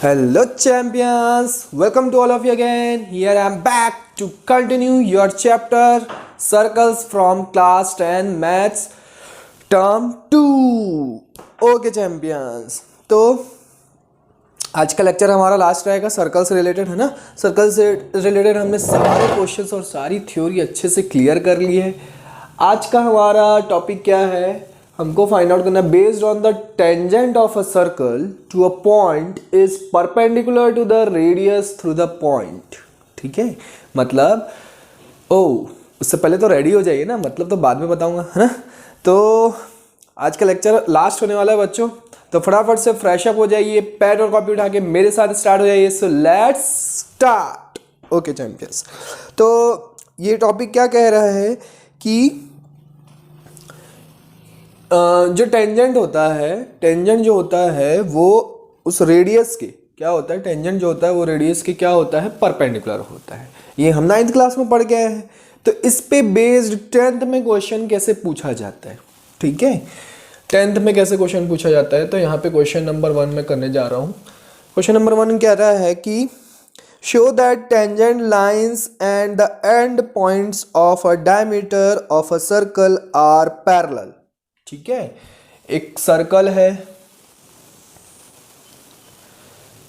Hello champions, welcome to all of you again. Here I am back to continue your chapter circles from class 10 maths term 2. Okay champions, तो आज का lecture हमारा last रहेगा circle से related, है ना। Circle से related हमने सारे क्वेश्चंस और सारी थ्योरी अच्छे से क्लियर कर ली है। आज का हमारा टॉपिक क्या है, हमको फाइंड आउट करना है based on the tangent of a circle to a point is perpendicular to the radius through the point. ठीक है, मतलब उससे पहले तो रेडी हो जाइए ना, मतलब तो बाद में बताऊंगा, है ना। तो आज का लेक्चर लास्ट होने वाला है बच्चों, तो फटाफट से फ्रेश अप हो जाइए, पेन और कॉपी उठा के मेरे साथ स्टार्ट हो जाइए। So let's start. Okay champions, तो ये टॉपिक क्या कह रहा है कि जो टेंजेंट होता है, टेंजेंट जो होता है वो उस रेडियस के क्या होता है, टेंजेंट जो होता है वो रेडियस के क्या होता है, परपेंडिकुलर होता है। ये हम 9th क्लास में पढ़ के आए हैं। तो इस पे बेस्ड 10th में क्वेश्चन कैसे पूछा जाता है, ठीक है, 10th में कैसे क्वेश्चन पूछा जाता है। तो यहाँ पे क्वेश्चन नंबर 1 में करने जा रहा हूँ। क्वेश्चन नंबर 1 कह रहा है कि show that tangent lines and the end points of a diameter of a circle are parallel. ठीक है, एक सर्कल है,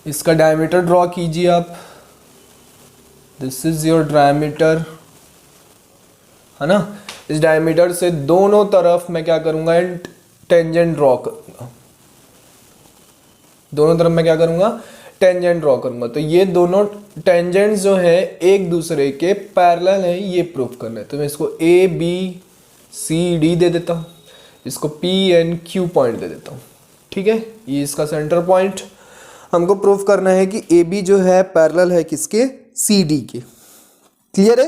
इसका डायमीटर ड्रॉ कीजिए आप। दिस इज योर डायमीटर, है ना। इस डायमीटर से दोनों तरफ मैं क्या करूंगा, टेंजेंट ड्रॉ करूंगा। दोनों तरफ मैं क्या करूंगा, टेंजेंट ड्रॉ करूंगा। तो ये दोनों टेंजेंट्स जो है एक दूसरे के पैरेलल है, ये प्रूफ करना है। तो मैं इसको ए बी सी डी दे देता हूँ, इसको पी एन क्यू पॉइंट दे देता हूँ। ठीक है, ये इसका सेंटर पॉइंट। हमको प्रूफ करना है कि ए बी जो है पैरेलल है किसके, सी डी के। क्लियर है,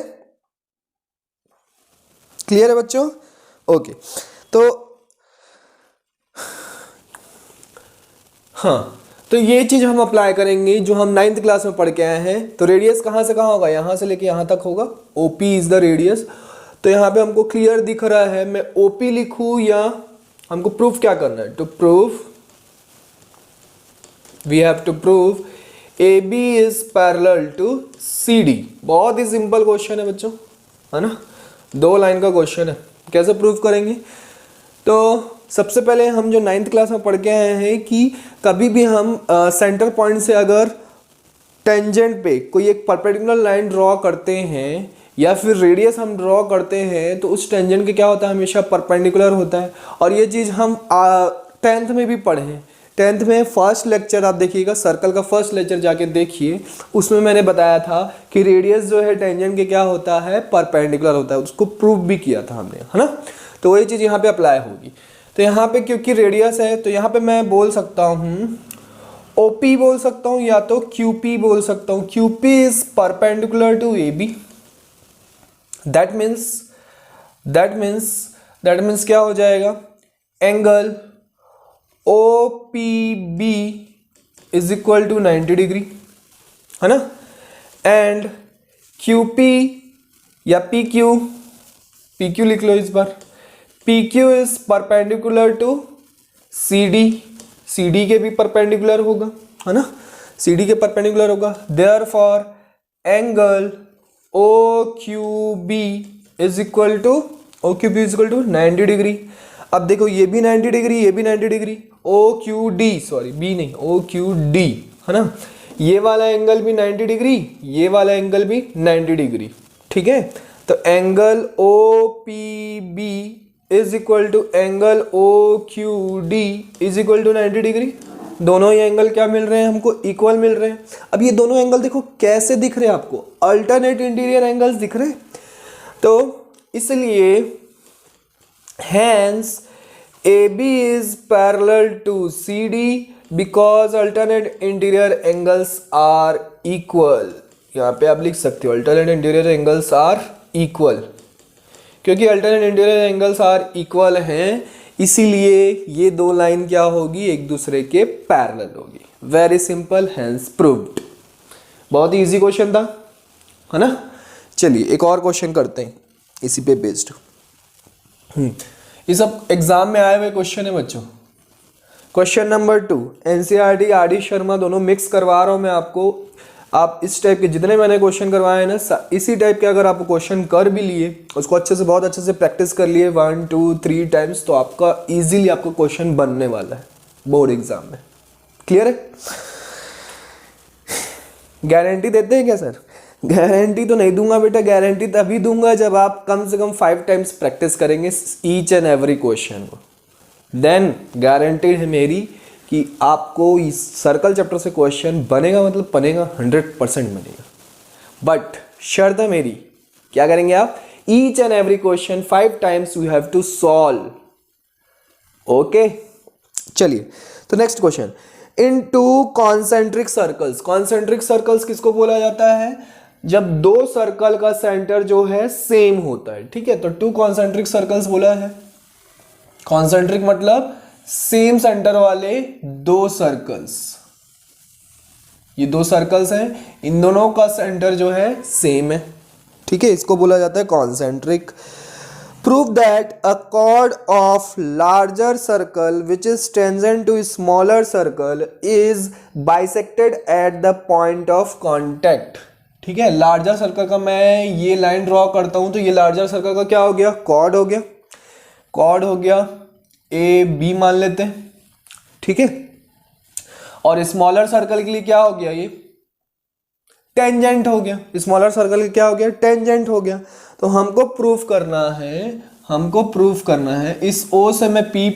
क्लियर है बच्चों। ओके, तो हाँ, तो ये चीज हम अप्लाई करेंगे जो हम 9th क्लास में पढ़ के आए हैं। तो रेडियस कहाँ से कहाँ होगा, यहाँ से लेके यहाँ तक होगा। OP is the radius. तो यहाँ पे हमको क्लियर दिख रहा है, मैं ओपी लिखूं या हमको प्रूफ क्या करना है, to proof we have to prove A B is parallel to C D. बहुत ही सिंपल क्वेश्चन है बच्चों, है ना, 2 लाइन का क्वेश्चन है। कैसे प्रूफ करेंगे, तो सबसे पहले हम जो 9th क्लास में पढ़ के आए हैं कि कभी भी हम सेंटर पॉइंट से अगर टेंजेंट पे कोई एक परपेंडिकुलर लाइन ड्रॉ करते हैं या फिर रेडियस हम ड्रॉ करते हैं तो उस टेंजेंट के क्या होता है, हमेशा परपेंडिकुलर होता है। और ये चीज़ हम 10th में भी पढ़े हैं। 10th में फर्स्ट लेक्चर आप देखिएगा, सर्कल का फर्स्ट लेक्चर जाके देखिए, उसमें मैंने बताया था कि रेडियस जो है टेंजेंट के क्या होता है, परपेंडिकुलर होता है। उसको प्रूव भी किया था हमने, है ना। तो वही चीज़ यहाँ पे अप्लाई होगी। तो यहाँ पे क्योंकि रेडियस है तो यहाँ पे मैं बोल सकता हूँ OP बोल सकता हूँ या तो QP बोल सकता हूँ। QP is perpendicular to AB। That means क्या हो जाएगा, angle OPB is equal to 90 degree, है ना। एंड QP या PQ लिख लो इस बार। PQ is perpendicular to CD के भी परपेंडिकुलर होगा, है ना, CD के परपेंडिकुलर होगा। Therefore angle OQB is equal to 90 degree. अब देखो ये भी 90 डिग्री, ये भी 90 डिग्री। OQD, है ना, ये वाला एंगल भी 90 डिग्री, ये वाला एंगल भी 90 डिग्री। ठीक है, तो angle OPB is equal to angle OQD is equal to 90 degree. दोनों ही एंगल क्या मिल रहे हैं, हमको इक्वल मिल रहे हैं। अब ये दोनों एंगल देखो कैसे दिख रहे हैं आपको, अल्टरनेट इंटीरियर एंगल्स दिख रहे हैं। तो इसलिए hence AB is parallel to CD because alternate interior angles are equal. यहाँ पे आप लिख सकते हो alternate interior angles are equal, क्योंकि alternate interior angles are equal हैं, इसीलिए ये 2 लाइन क्या होगी, एक दूसरे के पैरेलल होगी। Very simple, hence proved. बहुत ही इजी क्वेश्चन था, है ना। चलिए एक और क्वेश्चन करते हैं इसी पे बेस्ड। ये सब एग्जाम में आए हुए क्वेश्चन है बच्चों। Question number 2, NCERT R D Sharma दोनों मिक्स करवा रहा हूँ मैं आपको। आप इस टाइप के जितने मैंने क्वेश्चन करवाए हैं ना, इसी टाइप के अगर आप क्वेश्चन कर भी लिए, उसको अच्छे से बहुत अच्छे से प्रैक्टिस कर लिए 1 2 3 टाइम्स, तो आपका इजीली आपको क्वेश्चन बनने वाला है बोर्ड एग्जाम में। क्लियर है? गारंटी देते हैं क्या सर? गारंटी तो नहीं दूंगा बेटा, गारंटी तभी दूंगा जब आप कम से कम 5 टाइम्स प्रैक्टिस करेंगे ईच एंड एवरी क्वेश्चन को, देन गारंटी है मेरी कि आपको इस सर्कल चैप्टर से क्वेश्चन बनेगा, मतलब बनेगा, 100% बनेगा। बट शर्त है मेरी, क्या करेंगे आप? Each and every question 5 times you have to solve. Okay, चलिए तो next question, in two concentric circles. Concentric circles किसको बोला जाता है? जब दो सर्कल का सेंटर जो है सेम होता है, ठीक है, तो टू कॉन्सेंट्रिक सर्कल्स बोला है। कॉन्सेंट्रिक मतलब सेम सेंटर वाले दो सर्कल्स, ये दो सर्कल्स हैं, इन दोनों का सेंटर जो है सेम है, ठीक है, इसको बोला जाता है concentric. Prove that a chord of larger circle which is tangent to smaller circle is bisected at the point of contact। ठीक है, लार्जर सर्कल का मैं ये लाइन ड्रॉ करता हूं, तो ये लार्जर सर्कल का क्या हो गया? कॉर्ड हो गया, कॉर्ड हो गया, ए बी मान लेते हैं, ठीक है। और स्मॉलर सर्कल के लिए क्या हो गया? ये टेंजेंट हो गया। स्मॉलर सर्कल के क्या हो गया? टेंजेंट हो गया। तो हमको प्रूफ करना है, हमको प्रूफ करना है, इस ओ से मैं पी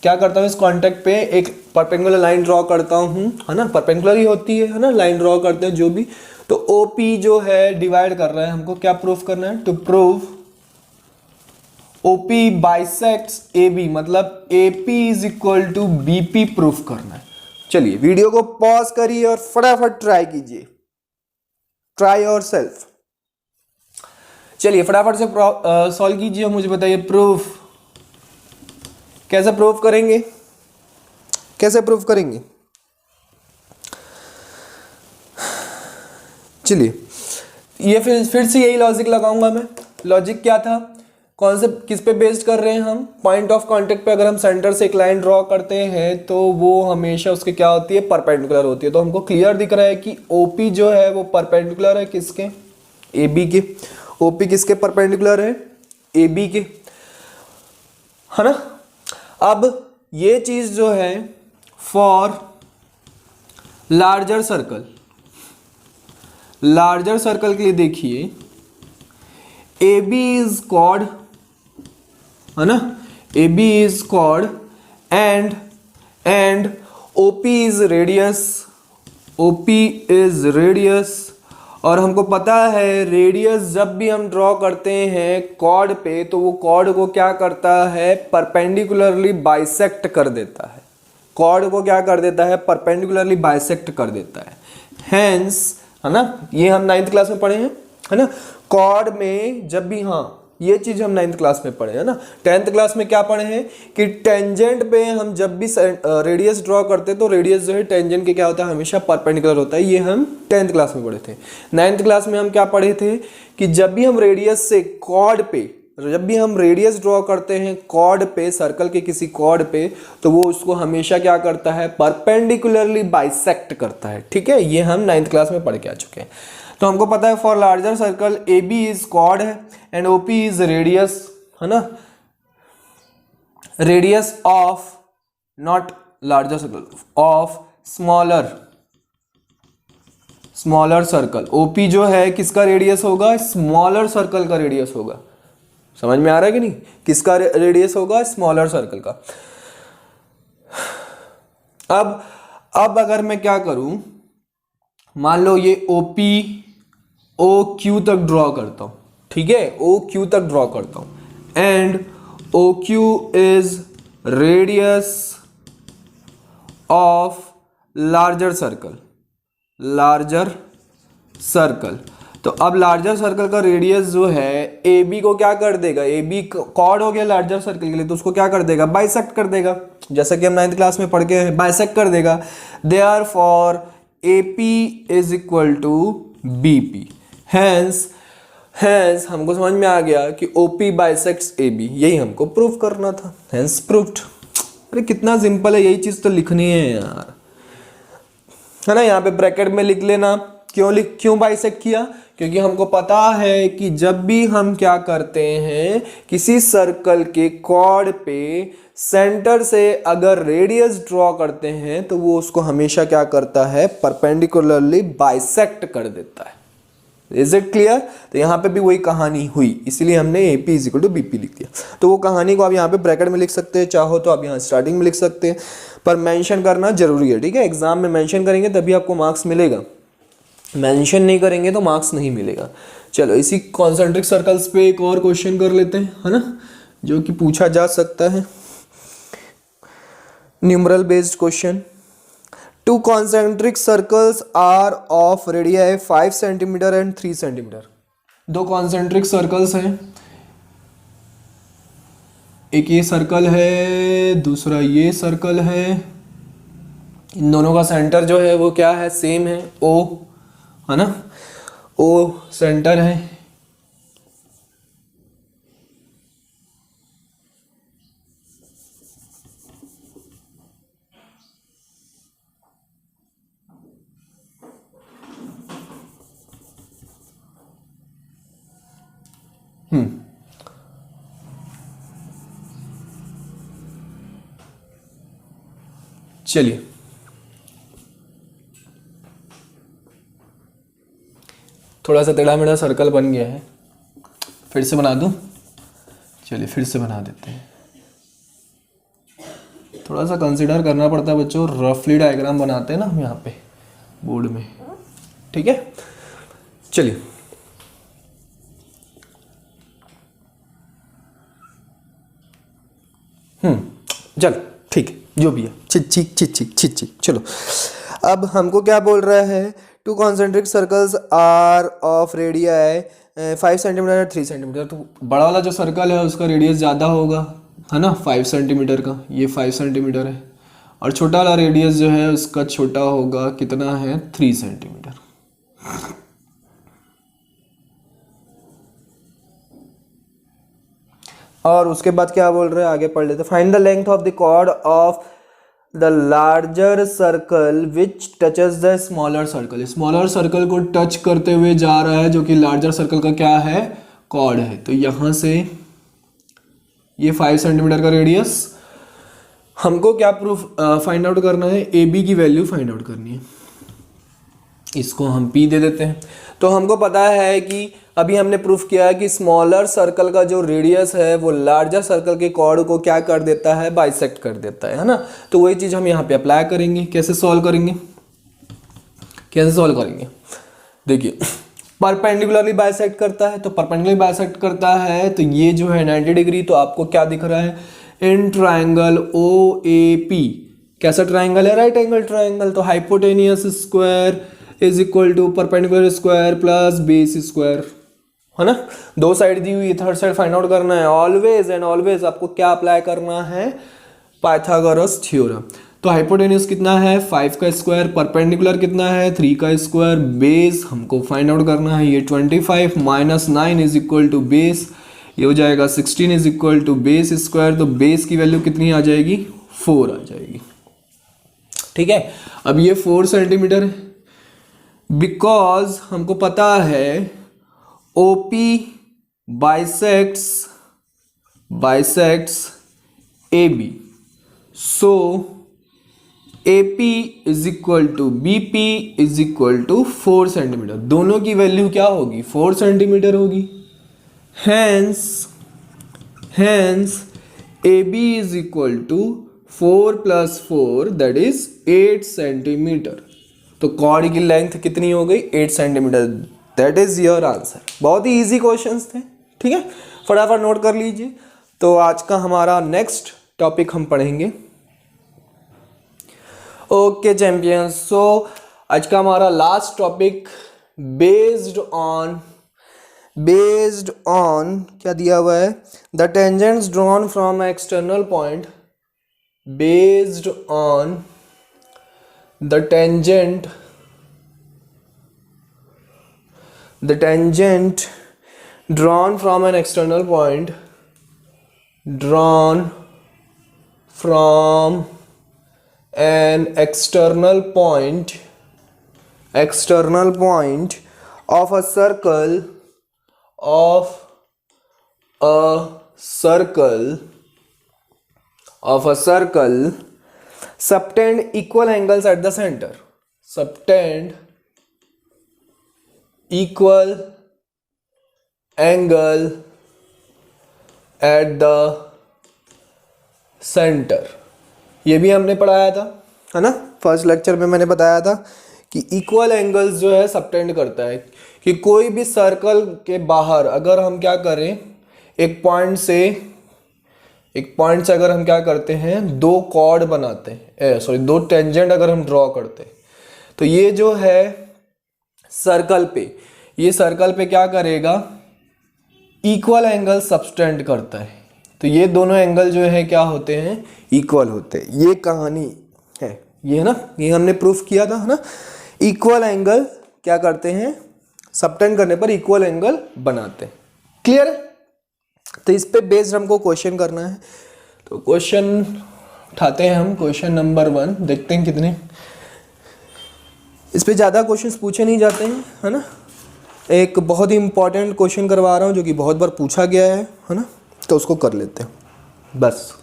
क्या करता हूँ, इस कॉन्टेक्ट पे एक परपेंडिकुलर लाइन ड्रॉ करता हूँ, है ना, परपेंडिकुलर ही होती है ना, लाइन ड्रॉ करते हैं जो भी, तो ओ पी जो है डिवाइड कर रहा है, हमको क्या प्रूफ करना है? To prove OP bisects AB, मतलब AP is equal to BP proof करना है। चलिए वीडियो को पॉज करिए और फटाफट ट्राई कीजिए, ट्राई योर सेल्फ। चलिए फटाफट से सॉल्व कीजिए, मुझे बताइए प्रूफ कैसे प्रूफ करेंगे, कैसे प्रूफ करेंगे? चलिए ये फिर से यही लॉजिक लगाऊंगा मैं। लॉजिक क्या था? कौन से किस पे बेस्ड कर रहे हैं हम? पॉइंट ऑफ कांटेक्ट पे अगर हम सेंटर से एक लाइन ड्रॉ करते हैं तो वो हमेशा उसके क्या होती है? परपेंडिकुलर होती है। तो हमको क्लियर दिख रहा है कि OP जो है वो परपेंडिकुलर है किसके? AB के। OP किसके परपेंडिकुलर है? AB के, है ना। अब ये चीज जो है for larger circle, larger circle के लिए देखिए, AB इज कॉर्ड, है ना, AB is chord and OP is radius, OP is radius. और हमको पता है रेडियस जब भी हम ड्रॉ करते हैं कॉर्ड पे, तो वो कॉर्ड को क्या करता है? परपेंडिकुलरली बाइसेक्ट कर देता है। कॉर्ड को क्या कर देता है? परपेंडिकुलरली बाइसेक्ट कर देता है। हेंस, है ना, ये हम 9th क्लास में पढ़े हैं, है ना। कॉर्ड में जब भी, हाँ ये चीज हम 9th क्लास में पढ़े, है ना। 10th क्लास में क्या पढ़े हैं कि टेंजेंट पे हम जब भी रेडियस ड्रॉ करते हैं तो रेडियस जो है टेंजेंट के क्या होता है? हमेशा परपेंडिकुलर होता है। ये हम 10th क्लास में पढ़े थे। 9th क्लास में हम क्या पढ़े थे कि जब भी हम रेडियस से कॉर्ड पे, जब भी हम रेडियस ड्रॉ करते हैं कॉर्ड पे, सर्कल के किसी कॉर्ड पे, तो वो उसको हमेशा क्या करता है? परपेंडिकुलरली बाइसेक्ट करता है, ठीक है। ये हम 9th क्लास में पढ़ के आ चुके हैं। तो हमको पता है for larger circle AB is chord है एंड OP इज रेडियस, है ना, radius of, not larger circle, of smaller, smaller circle. OP जो है किसका रेडियस होगा? स्मॉलर सर्कल का रेडियस होगा। समझ में आ रहा है कि नहीं? किसका रेडियस होगा? स्मॉलर सर्कल का। अब अगर मैं क्या करूं, मान लो ये OP OQ तक ड्रॉ करता हूं, ठीक है, OQ तक ड्रॉ करता हूं and OQ is radius of larger circle, larger circle. तो अब लार्जर सर्कल का रेडियस जो है AB को क्या कर देगा? AB कॉर्ड हो गया लार्जर सर्कल के लिए, तो उसको क्या कर देगा? बाइसेक्ट कर देगा, जैसा कि हम 9th क्लास में पढ़ के बाइसेक्ट कर देगा। Therefore AP is equal to BP। Hence हमको समझ में आ गया कि OP बाइसेक्ट्स AB, यही हमको प्रूफ करना था। Hence proofed. अरे कितना सिंपल है, यही चीज़ तो लिखनी है यार, है ना। यहाँ पे ब्रैकेट में लिख लेना। क्यों बाइसेक्ट किया? क्योंकि हमको पता है कि जब भी हम क्या करते हैं, किसी सर्कल के कॉर्ड पे सेंटर से अगर रेडियस ड्रॉ करते हैं तो वो उसको हमेशा क्या करता है, परपेंडिकुलरली बाइसेक्ट कर देता है। Is it clear? तो यहाँ पे भी वही कहानी हुई, इसलिए हमने AP इक्वल टू BP लिख दिया। तो वो कहानी को आप यहाँ पे ब्रैकेट में लिख सकते हैं, चाहो तो आप यहाँ स्टार्टिंग में लिख सकते हैं, पर मेंशन करना जरूरी है, ठीक है। एग्जाम में मेंशन करेंगे तभी आपको मार्क्स मिलेगा, मेंशन नहीं करेंगे तो मार्क्स नहीं मिलेगा। चलो इसी कॉन्सेंट्रिक सर्कल्स पे एक और क्वेश्चन कर लेते हैं, है ना, जो कि पूछा जा सकता है, numeral based question. Two concentric circles are of radii 5 cm and 3 cm. दो कॉन्सेंट्रिक सर्कल्स हैं, एक ये सर्कल है, दूसरा ये सर्कल है। इन दोनों का सेंटर जो है वो क्या है, सेम है, O, है ना, O सेंटर है। चलिए थोड़ा सा टेढ़ा मेढ़ा सर्कल बन गया है, फिर से बना दूं? चलिए फिर से बना देते हैं। थोड़ा सा कंसिडर करना पड़ता है बच्चों, रफली डायग्राम बनाते हैं ना हम यहाँ पे बोर्ड में, ठीक है। चलिए चल ठीक है, जो भी है, चिक। चलो अब हमको क्या बोल रहा है, two concentric circles are of radii 5 centimetre 3 centimetre. तो बड़ा वाला जो सर्कल है उसका रेडियस ज़्यादा होगा, है ना, 5 सेंटीमीटर का, ये 5 सेंटीमीटर है, और छोटा वाला रेडियस जो है उसका छोटा होगा, कितना है, 3 सेंटीमीटर। और उसके बाद क्या बोल रहे हैं, आगे पढ़ लेते। Find the length of the chord of the larger circle which touches the smaller circle. Smaller circle को टच करते हुए जा रहा है, जो कि लार्जर सर्कल का क्या है, कॉर्ड है। तो यहाँ से ये 5 सेंटीमीटर का रेडियस, हमको क्या प्रूफ फाइंड आउट करना है, AB की वैल्यू फाइंड आउट करनी है। इसको हम P दे देते हैं। तो हमको पता है कि अभी हमने प्रूफ किया है कि स्मॉलर सर्कल का जो रेडियस है वो लार्जर सर्कल के कॉर्ड को क्या कर देता है, बाइसेक्ट कर देता है ना। तो वही चीज़ हम यहाँ पे अप्लाई करेंगे। कैसे सॉल्व करेंगे, देखिए परपेंडिकुलरली बाइसेक्ट करता है, तो परपेंडिकुलरली बाइसेक्ट करता है तो ये जो है 90 डिग्री। तो आपको क्या दिख रहा है, इन ट्राइंगल OAP, कैसा ट्राइंगल है, राइट एंगल ट्राइंगल। तो hypotenuse square is equal to perpendicular square plus base square, है ना। दो साइड दी हुई, थर्ड साइड फाइंड आउट करना है। ऑलवेज एंड ऑलवेज आपको क्या अप्लाई करना है, पाइथागोरस थ्योरम। तो हाइपोटेन्यूज कितना है, 5 का स्क्वायर, परपेंडिकुलर कितना है, 3 का स्क्वायर, बेस हमको फाइंड आउट करना है, ये 25 minus 9 is equal to base, ये हो जाएगा 16 is equal to base square. तो बेस की वैल्यू कितनी आ जाएगी, 4 आ जाएगी, ठीक है। अब ये 4 सेंटीमीटर है, बिकॉज हमको पता है OP bisects AB, so AP is equal to BP is equal to 4 centimetre. दोनों की वैल्यू क्या होगी, 4 सेंटीमीटर होगी। Hence AB is equal to 4 + 4 that is 8 centimetre. तो कॉर्ड की लेंथ कितनी हो गई, 8 centimetre. That is your answer. बहुत ही इजी क्वेश्चंस थे, ठीक है, फटाफट नोट कर लीजिए। तो आज का हमारा नेक्स्ट टॉपिक हम पढ़ेंगे। ओके चैंपियंस, सो आज का हमारा लास्ट टॉपिक बेस्ड ऑन क्या दिया हुआ है, the tangents drawn from external point, based on the tangent drawn from an external point, drawn from an external point of a circle subtend equal angles at the center. Subtend equal angle at the center. ये भी हमने पढ़ाया था, है ना, first lecture में मैंने बताया था कि इक्वल एंगल्स जो है सबटेंड करता है कि कोई भी सर्कल के बाहर अगर हम क्या करें, एक पॉइंट से अगर हम क्या करते हैं, दो कॉर्ड बनाते हैं, दो टेंजेंट अगर हम ड्रॉ करते हैं, तो ये जो है सर्कल पे क्या करेगा, इक्वल एंगल सबटेंड करता है। तो ये दोनों एंगल जो है क्या होते हैं, इक्वल होते हैं। ये कहानी है, ये है ना, ये हमने प्रूफ किया था, है ना। इक्वल एंगल क्या करते हैं, सबटेंड करने पर इक्वल एंगल बनाते हैं। क्लियर है? तो इस पे बेस्ड हमको क्वेश्चन करना है। तो क्वेश्चन उठाते हैं हम, क्वेश्चन नंबर 1, देखते हैं कितने। इस पे ज़्यादा क्वेश्चंस पूछे नहीं जाते हैं, है ना। एक बहुत ही इंपॉर्टेंट क्वेश्चन करवा रहा हूँ जो कि बहुत बार पूछा गया है ना, तो उसको कर लेते हैं बस।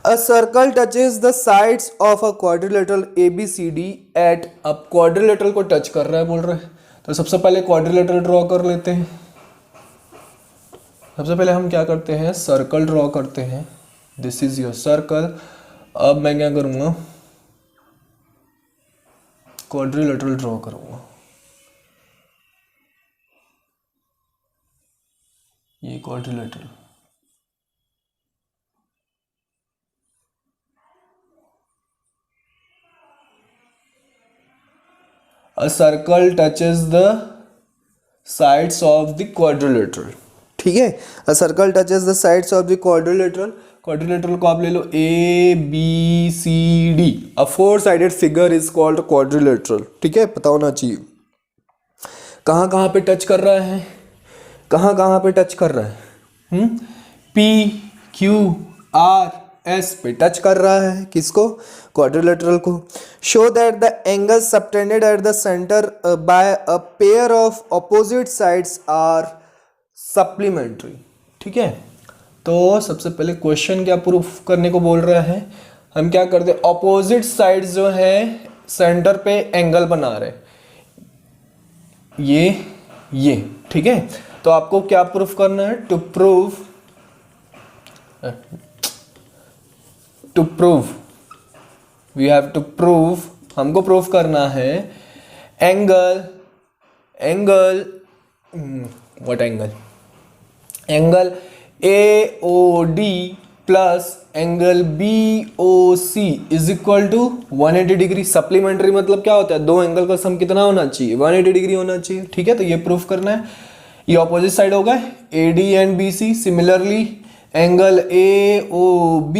A circle touches the sides of a quadrilateral ABCD at, अब क्वाड्रिलेटरल को टच कर रहा है बोल रहे हैं, तो सबसे पहले क्वाड्रिलेटरल ड्रॉ कर लेते हैं। सबसे पहले हम क्या करते हैं, सर्कल ड्रॉ करते हैं। This is your circle. अब मैं क्या करूँगा, क्वाड्रिलेटरल ड्रॉ करूँगा। ये quadrilateral, a circle touches the sides of the quadrilateral, ठीक है। a circle touches the sides of the quadrilateral को आप ले लो ABCD, a four sided figure is called quadrilateral, ठीक है, पता होना चाहिए। कहाँ पे टच कर रहा है, कहाँ पे टच कर रहा है, PQRS पे टच कर रहा है, किसको, क्वाड्रिलेटरल को। Show that the angle subtended at the centre by a pair of opposite sides are supplementary, ठीक है। तो सबसे पहले क्वेश्चन क्या प्रूफ करने को बोल रहा है, हम क्या करते हैं, ऑपोजिट साइड्स जो है सेंटर पे एंगल बना रहे, ये ठीक है। तो आपको क्या प्रूफ करना है, to prove we have to prove, हमको प्रूफ करना है angle AOD plus angle BOC is equal to 180 degree. Supplementary मतलब क्या होता है, दो एंगल का सम कितना होना चाहिए, 180 डिग्री होना चाहिए, ठीक है। तो ये प्रूफ करना है। ये ऑपोजिट साइड होगा AD and BC। Similarly angle AOB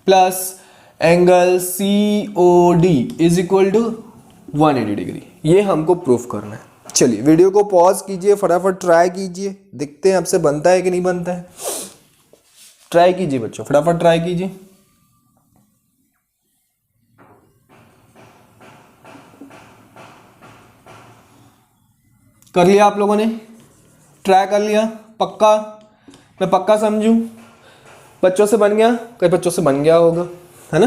plus angle COD is equal to 180 degree. ये हमको प्रूफ करना है। चलिए वीडियो को पॉज कीजिए, फटाफट ट्राई कीजिए, देखते हैं आपसे बनता है कि नहीं बनता है। ट्राई कीजिए बच्चों, फटाफट ट्राई कीजिए। कर लिया आप लोगों ने, ट्राई कर लिया, पक्का, मैं पक्का समझूं, बच्चों से बन गया, कई बच्चों से बन गया होगा, है ना,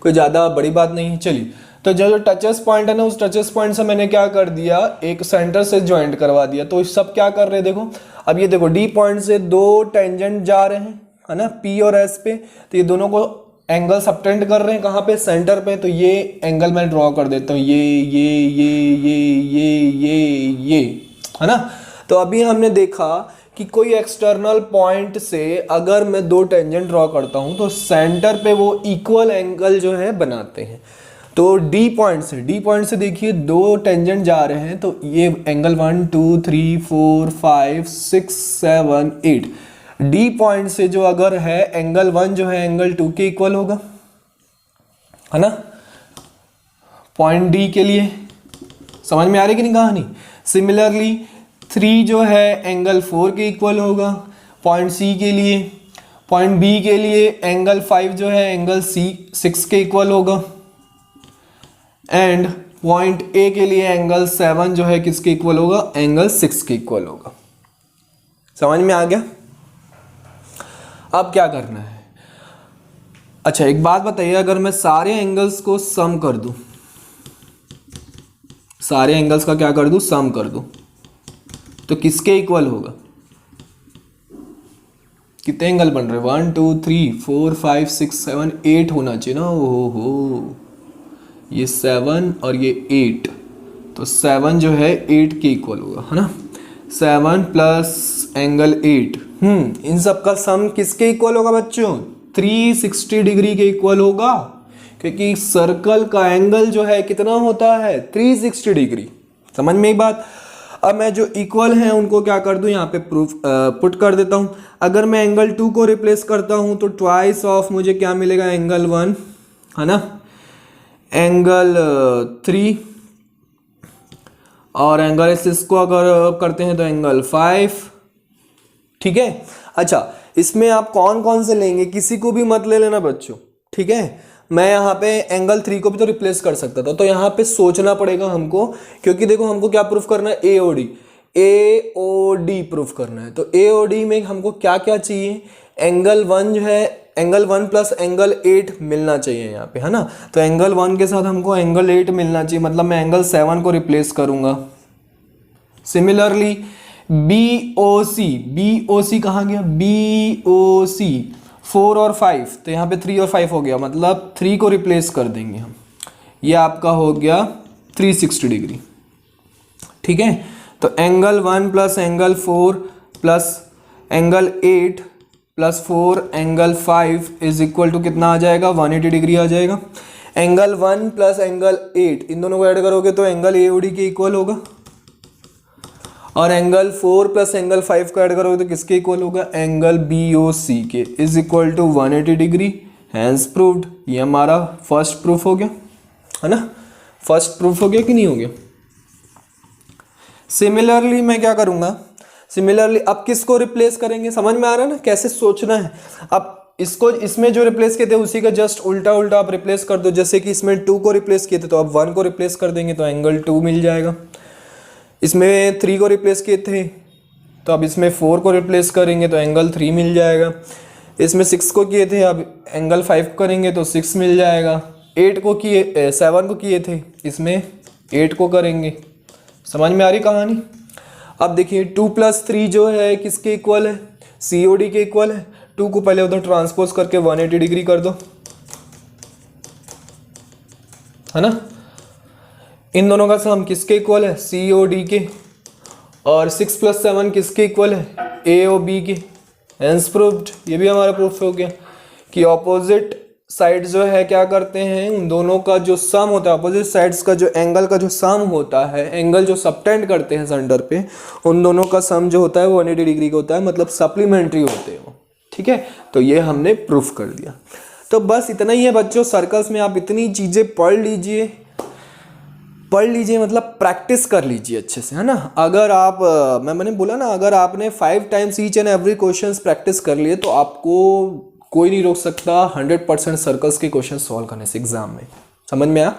कोई ज़्यादा बड़ी बात नहीं है। चलिए, तो जो टचेस पॉइंट है ना, उस टचेस पॉइंट से मैंने क्या कर दिया, एक सेंटर से ज्वाइंट करवा दिया। तो सब क्या कर रहे हैं, देखो अब ये देखो D पॉइंट से दो टेंजेंट जा रहे हैं, है ना, P और S पे, तो ये दोनों को एंगल सबटेंड कर रहे हैं कहाँ पे, सेंटर पे। तो ये एंगल मैं ड्रॉ कर देता हूँ, ये, है ना। तो अभी हमने देखा कि कोई एक्सटर्नल पॉइंट से अगर मैं दो टेंजेंट ड्रॉ करता हूँ तो सेंटर पे वो इक्वल एंगल जो है बनाते हैं। तो D पॉइंट से देखिए दो टेंजेंट जा रहे हैं, तो ये एंगल 1 2 3 4 5 6 7 8। D पॉइंट से जो अगर है एंगल 1 जो है एंगल 2 के इक्वल होगा, है ना, पॉइंट D के लिए। समझ में आ रही कि नहीं कहानी। सिमिलरली 3 जो है एंगल 4 के इक्वल होगा पॉइंट C के लिए। पॉइंट बी के लिए एंगल 5 जो है एंगल सी 6 के इक्वल होगा, एंड पॉइंट ए के लिए एंगल 7 जो है किसके इक्वल होगा, एंगल 6 के इक्वल होगा। समझ में आ गया? अब क्या करना है? अच्छा एक बात बताइए, अगर मैं सारे एंगल्स को सम कर दूं, सारे एंगल्स का क्या कर दूं, सम कर दूं, तो किसके इक्वल होगा? कितने एंगल बन रहे? 1 2 3 4 5 6 7 8 होना चाहिए ना। ओहो, ये 7 और ये 8, तो 7 जो है 8 के इक्वल होगा, है ना। 7 प्लस एंगल 8, इन सब का सम किसके इक्वल होगा बच्चों? 360 डिग्री के इक्वल होगा, क्योंकि सर्कल का एंगल जो है कितना होता है, 360 डिग्री। समझ में ही बात? अब मैं जो इक्वल हैं उनको क्या कर दूं, यहाँ पे प्रूफ पुट कर देता हूँ। अगर मैं एंगल 2 को रिप्लेस करता हूँ तो ट्वाइस ऑफ मुझे क्या मिलेगा, एंगल 1, है ना, एंगल 3, और एंगल 6 को अगर करते हैं तो एंगल 5। ठीक है। अच्छा इसमें आप कौन कौन से लेंगे, किसी को भी मत ले लेना बच्चों, ठीक है। मैं यहाँ पे एंगल 3 को भी तो रिप्लेस कर सकता था, तो यहाँ पे सोचना पड़ेगा हमको, क्योंकि देखो हमको क्या प्रूफ करना है, AOD प्रूफ करना है। तो AOD में हमको क्या क्या चाहिए, एंगल 1 जो है, एंगल 1 प्लस एंगल 8 मिलना चाहिए यहाँ पे, है ना। तो एंगल 1 के साथ हमको एंगल 8 मिलना चाहिए, मतलब मैं एंगल 7 को रिप्लेस करूँगा। सिमिलरली BOC कहाँ गया, BOC 4 और 5, तो यहाँ पे 3 और 5 हो गया, मतलब 3 को रिप्लेस कर देंगे हम, ये आपका हो गया 360 डिग्री। ठीक है। तो angle 1 plus angle 4 plus angle 8 plus 4 angle 5 is equal to कितना आ जाएगा, 180 डिग्री आ जाएगा। एंगल 1 प्लस एंगल 8 इन दोनों को ऐड करोगे तो एंगल AOD के इक्वल होगा, और एंगल 4 प्लस एंगल 5 को ऐड करोगे तो किसके इक्वल होगा, एंगल BOC के is equal to 180 degree. Hence proved. ये हमारा फर्स्ट प्रूफ हो गया, है ना। फर्स्ट प्रूफ हो गया कि नहीं हो गया। सिमिलरली मैं क्या करूंगा, सिमिलरली अब किसको रिप्लेस करेंगे, समझ में आ रहा है ना कैसे सोचना है। अब इसको इसमें जो रिप्लेस किए थे उसी का जस्ट उल्टा उल्टा आप रिप्लेस कर दो। जैसे कि इसमें 2 को रिप्लेस किए थे तो अब 1 को रिप्लेस कर देंगे तो एंगल 2 मिल जाएगा। इसमें 3 को रिप्लेस किए थे तो अब इसमें 4 को रिप्लेस करेंगे तो एंगल 3 मिल जाएगा। इसमें 6 को किए थे, अब एंगल 5 करेंगे तो 6 मिल जाएगा। 8 को किए 7 को किए थे, इसमें 8 को करेंगे। समझ में आ रही कहानी। अब देखिए 2 प्लस 3 जो है किसके इक्वल है, COD के इक्वल है। 2 को पहले उधर ट्रांसपोज करके 180 डिग्री कर दो, है ना। इन दोनों का सम किसके इक्वल है, COD के। और 6 प्लस 7 किसके इक्वल है, AOB के। Hence proved. ये भी हमारा प्रूफ हो गया कि ऑपोजिट साइड जो है क्या करते हैं, उन दोनों का जो सम होता है, अपोजिट साइड्स का जो एंगल का जो सम होता है, एंगल जो सबटेंड करते हैं सेंटर पे, उन दोनों का सम जो होता है वो 180 डिग्री का होता है, मतलब सप्लीमेंट्री होते हैं वो। ठीक है, तो ये हमने प्रूफ कर दिया। तो बस इतना ही है बच्चों। सर्कल्स में आप इतनी चीज़ें पढ़ लीजिए, मतलब प्रैक्टिस कर लीजिए अच्छे से, है ना। अगर आप मैंने बोला ना, अगर आपने 5 times each and every question practice कर लिए तो आपको कोई नहीं रोक सकता 100% सर्कल्स के क्वेश्चन सॉल्व करने से एग्जाम में। समझ में आया।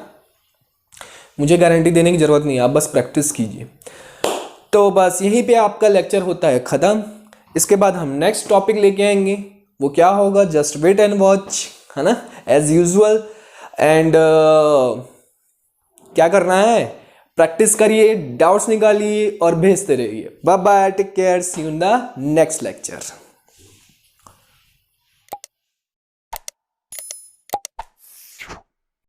मुझे गारंटी देने की जरूरत नहीं है, आप बस प्रैक्टिस कीजिए। तो बस यहीं पे आपका लेक्चर होता है ख़त्म। इसके बाद हम नेक्स्ट टॉपिक लेके आएंगे, वो क्या होगा, जस्ट वेट एंड वॉच, है ना, एज यूजुअल। एंड क्या करना है, प्रैक्टिस करिए, डाउट्स निकालिए और भेजते रहिए। Bye bye, take care, see you in the next lecture.